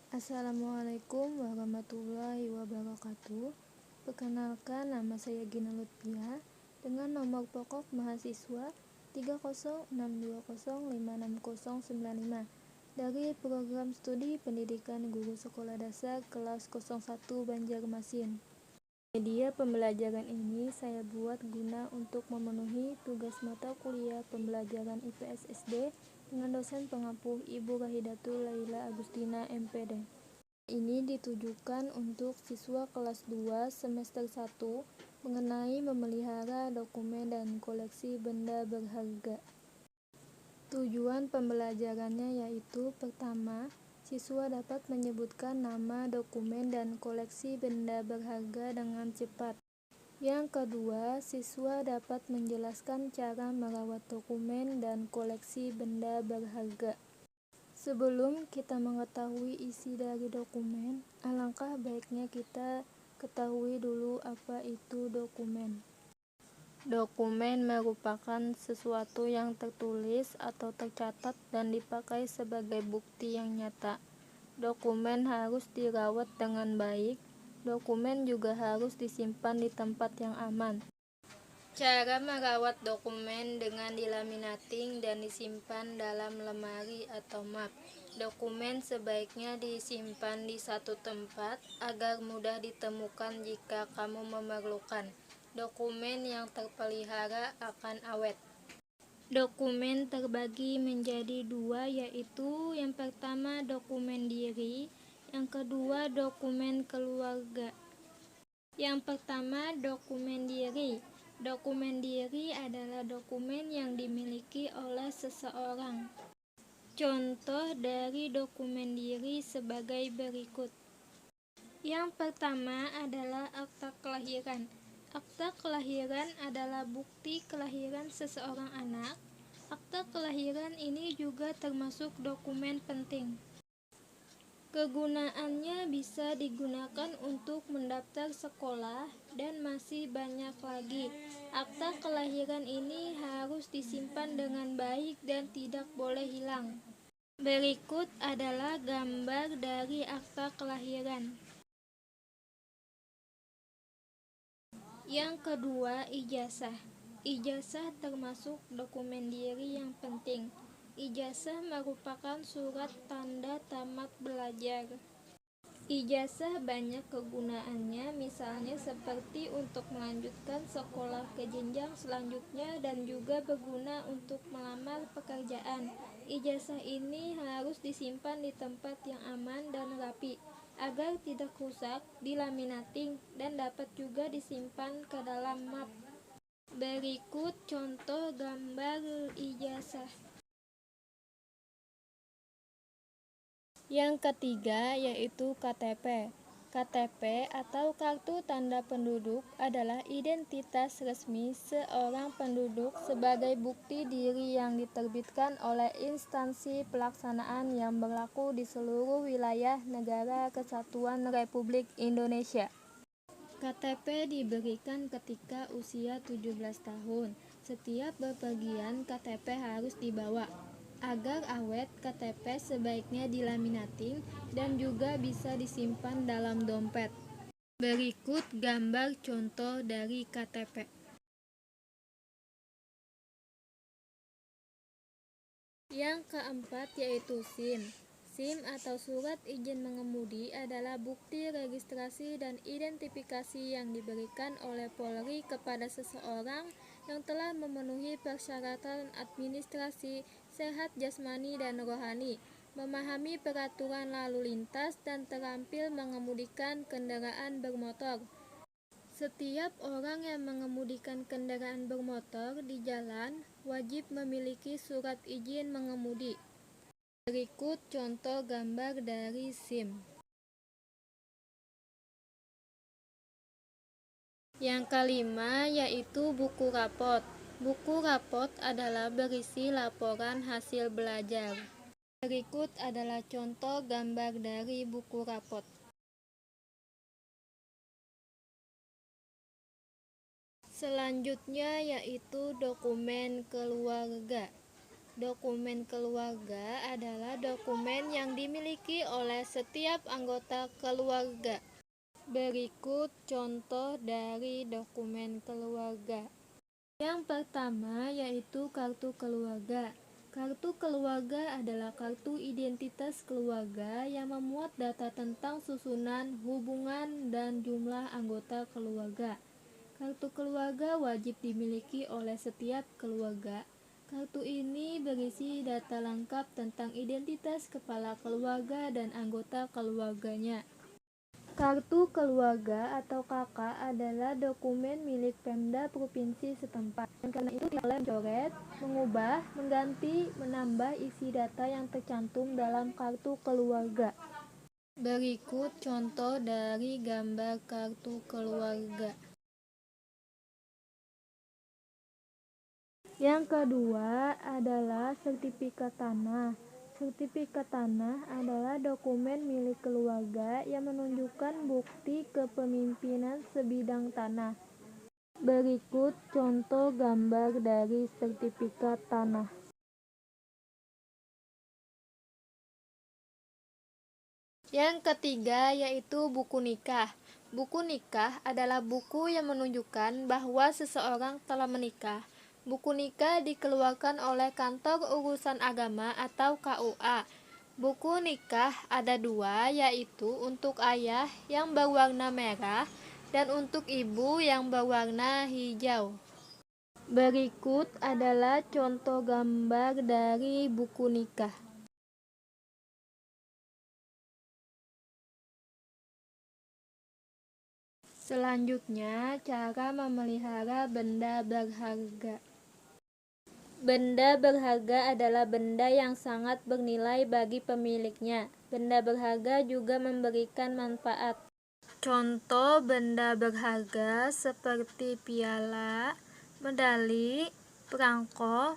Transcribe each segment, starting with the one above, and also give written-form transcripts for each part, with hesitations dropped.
Assalamualaikum warahmatullahi wabarakatuh. Perkenalkan, nama saya Gina Lutfia dengan nomor pokok mahasiswa 30620569095 dari program studi pendidikan guru sekolah dasar kelas 01 Banjarmasin. Media pembelajaran ini saya buat guna untuk memenuhi tugas mata kuliah pembelajaran IPS SD dengan dosen pengampu Ibu Rahidatul Laila Agustina MPD. Ini ditujukan untuk siswa kelas 2 semester 1 mengenai memelihara dokumen dan koleksi benda berharga. Tujuan pembelajarannya yaitu pertama, siswa dapat menyebutkan nama dokumen dan koleksi benda berharga dengan cepat. Yang kedua, siswa dapat menjelaskan cara merawat dokumen dan koleksi benda berharga. Sebelum kita mengetahui isi dari dokumen, alangkah baiknya kita ketahui dulu apa itu dokumen. Dokumen merupakan sesuatu yang tertulis atau tercatat dan dipakai sebagai bukti yang nyata. Dokumen harus dirawat dengan baik. Dokumen juga harus disimpan di tempat yang aman. Cara merawat dokumen dengan dilaminating dan disimpan dalam lemari atau map. Dokumen sebaiknya disimpan di satu tempat agar mudah ditemukan jika kamu memerlukan. Dokumen yang terpelihara akan awet. Dokumen terbagi menjadi dua, yaitu yang pertama dokumen diri, yang kedua dokumen keluarga. Yang pertama, dokumen diri. Dokumen diri adalah dokumen yang dimiliki oleh seseorang. Contoh dari dokumen diri sebagai berikut. Yang pertama adalah akta kelahiran. Akta kelahiran adalah bukti kelahiran seseorang anak. Akta kelahiran ini juga termasuk dokumen penting. Kegunaannya bisa digunakan untuk mendaftar sekolah dan masih banyak lagi. Akta kelahiran ini harus disimpan dengan baik dan tidak boleh hilang. Berikut adalah gambar dari akta kelahiran. Yang kedua, ijazah. Ijazah termasuk dokumen diri yang penting. Ijazah merupakan surat tanda tamat belajar. Ijazah banyak kegunaannya, misalnya seperti untuk melanjutkan sekolah ke jenjang selanjutnya dan juga berguna untuk melamar pekerjaan. Ijazah ini harus disimpan di tempat yang aman dan rapi, agar tidak rusak, dilaminating, dan dapat juga disimpan ke dalam map. Berikut contoh gambar ijazah. Yang ketiga yaitu KTP. KTP atau Kartu Tanda Penduduk adalah identitas resmi seorang penduduk sebagai bukti diri yang diterbitkan oleh instansi pelaksanaan yang berlaku di seluruh wilayah Negara Kesatuan Republik Indonesia. KTP diberikan ketika usia 17 tahun. Setiap bepergian KTP harus dibawa. Agar awet, KTP sebaiknya dilaminating dan juga bisa disimpan dalam dompet. Berikut gambar contoh dari KTP. Yang keempat yaitu SIM. SIM atau surat izin mengemudi adalah bukti registrasi dan identifikasi yang diberikan oleh Polri kepada seseorang yang telah memenuhi persyaratan administrasi, sehat jasmani dan rohani, memahami peraturan lalu lintas dan terampil mengemudikan kendaraan bermotor. Setiap orang yang mengemudikan kendaraan bermotor di jalan wajib memiliki surat izin mengemudi. Berikut contoh gambar dari SIM. Yang kelima yaitu buku rapot. Buku rapot adalah berisi laporan hasil belajar. Berikut adalah contoh gambar dari buku rapot. Selanjutnya yaitu dokumen keluarga. Dokumen keluarga adalah dokumen yang dimiliki oleh setiap anggota keluarga. Berikut contoh dari dokumen keluarga. Yang pertama yaitu kartu keluarga. Kartu keluarga adalah kartu identitas keluarga yang memuat data tentang susunan, hubungan, dan jumlah anggota keluarga. Kartu keluarga wajib dimiliki oleh setiap keluarga. Kartu ini berisi data lengkap tentang identitas kepala keluarga dan anggota keluarganya. Kartu keluarga atau KK adalah dokumen milik Pemda provinsi setempat, dan karena itu tidak boleh mencoret, mengubah, mengganti, menambah isi data yang tercantum dalam kartu keluarga. Berikut contoh dari gambar kartu keluarga. Yang kedua adalah sertifikat tanah. Sertifikat tanah adalah dokumen milik keluarga yang menunjukkan bukti kepemilikan sebidang tanah. Berikut contoh gambar dari sertifikat tanah. Yang ketiga yaitu buku nikah. Buku nikah adalah buku yang menunjukkan bahwa seseorang telah menikah. Buku nikah dikeluarkan oleh Kantor Urusan Agama atau KUA. Buku nikah ada dua, yaitu untuk ayah yang berwarna merah dan untuk ibu yang berwarna hijau. Berikut adalah contoh gambar dari buku nikah. Selanjutnya, cara memelihara benda berharga. Benda berharga adalah benda yang sangat bernilai bagi pemiliknya. Benda berharga juga memberikan manfaat. Contoh benda berharga seperti piala, medali, perangko,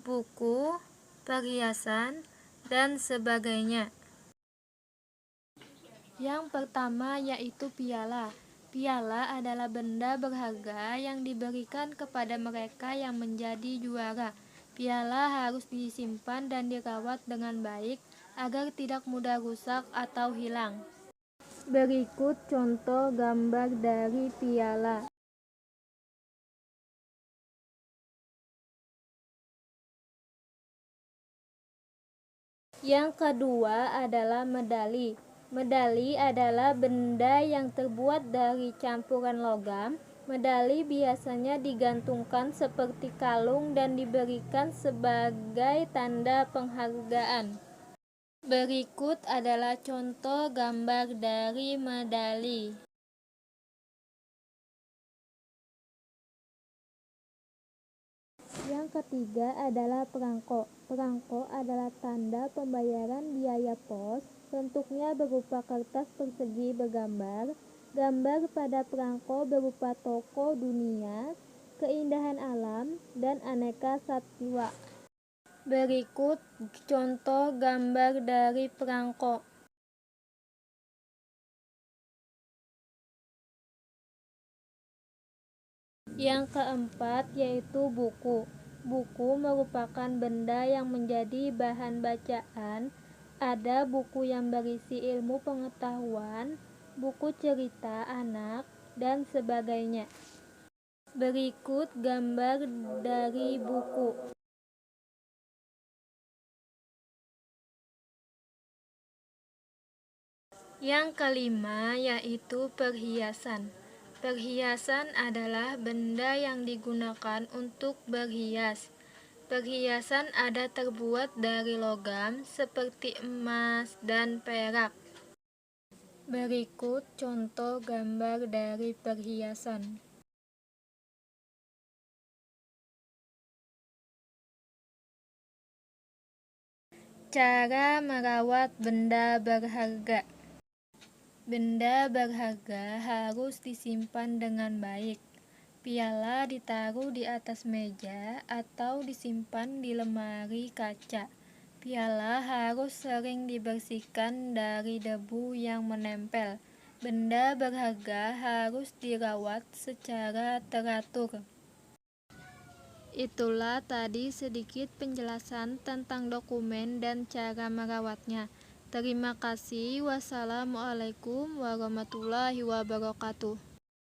buku, perhiasan, dan sebagainya. Yang pertama yaitu piala. Piala adalah benda berharga yang diberikan kepada mereka yang menjadi juara. Piala harus disimpan dan dirawat dengan baik agar tidak mudah rusak atau hilang. Berikut contoh gambar dari piala. Yang kedua adalah medali. Medali adalah benda yang terbuat dari campuran logam. Medali biasanya digantungkan seperti kalung dan diberikan sebagai tanda penghargaan. Berikut adalah contoh gambar dari medali. Yang ketiga adalah perangko. Perangko adalah tanda pembayaran biaya pos. Bentuknya berupa kertas persegi bergambar. Gambar pada perangko berupa tokoh dunia, keindahan alam, dan aneka satwa. Berikut contoh gambar dari perangko. Yang keempat yaitu buku. Buku merupakan benda yang menjadi bahan bacaan. Ada buku yang berisi ilmu pengetahuan, buku cerita anak, dan sebagainya. Berikut gambar dari buku. Yang kelima yaitu perhiasan. Perhiasan adalah benda yang digunakan untuk berhias. Perhiasan ada terbuat dari logam seperti emas dan perak. Berikut contoh gambar dari perhiasan. Cara merawat benda berharga. Benda berharga harus disimpan dengan baik. Piala ditaruh di atas meja atau disimpan di lemari kaca. Piala harus sering dibersihkan dari debu yang menempel. Benda berharga harus dirawat secara teratur. Itulah tadi sedikit penjelasan tentang dokumen dan cara merawatnya. Terima kasih. Wassalamualaikum warahmatullahi wabarakatuh.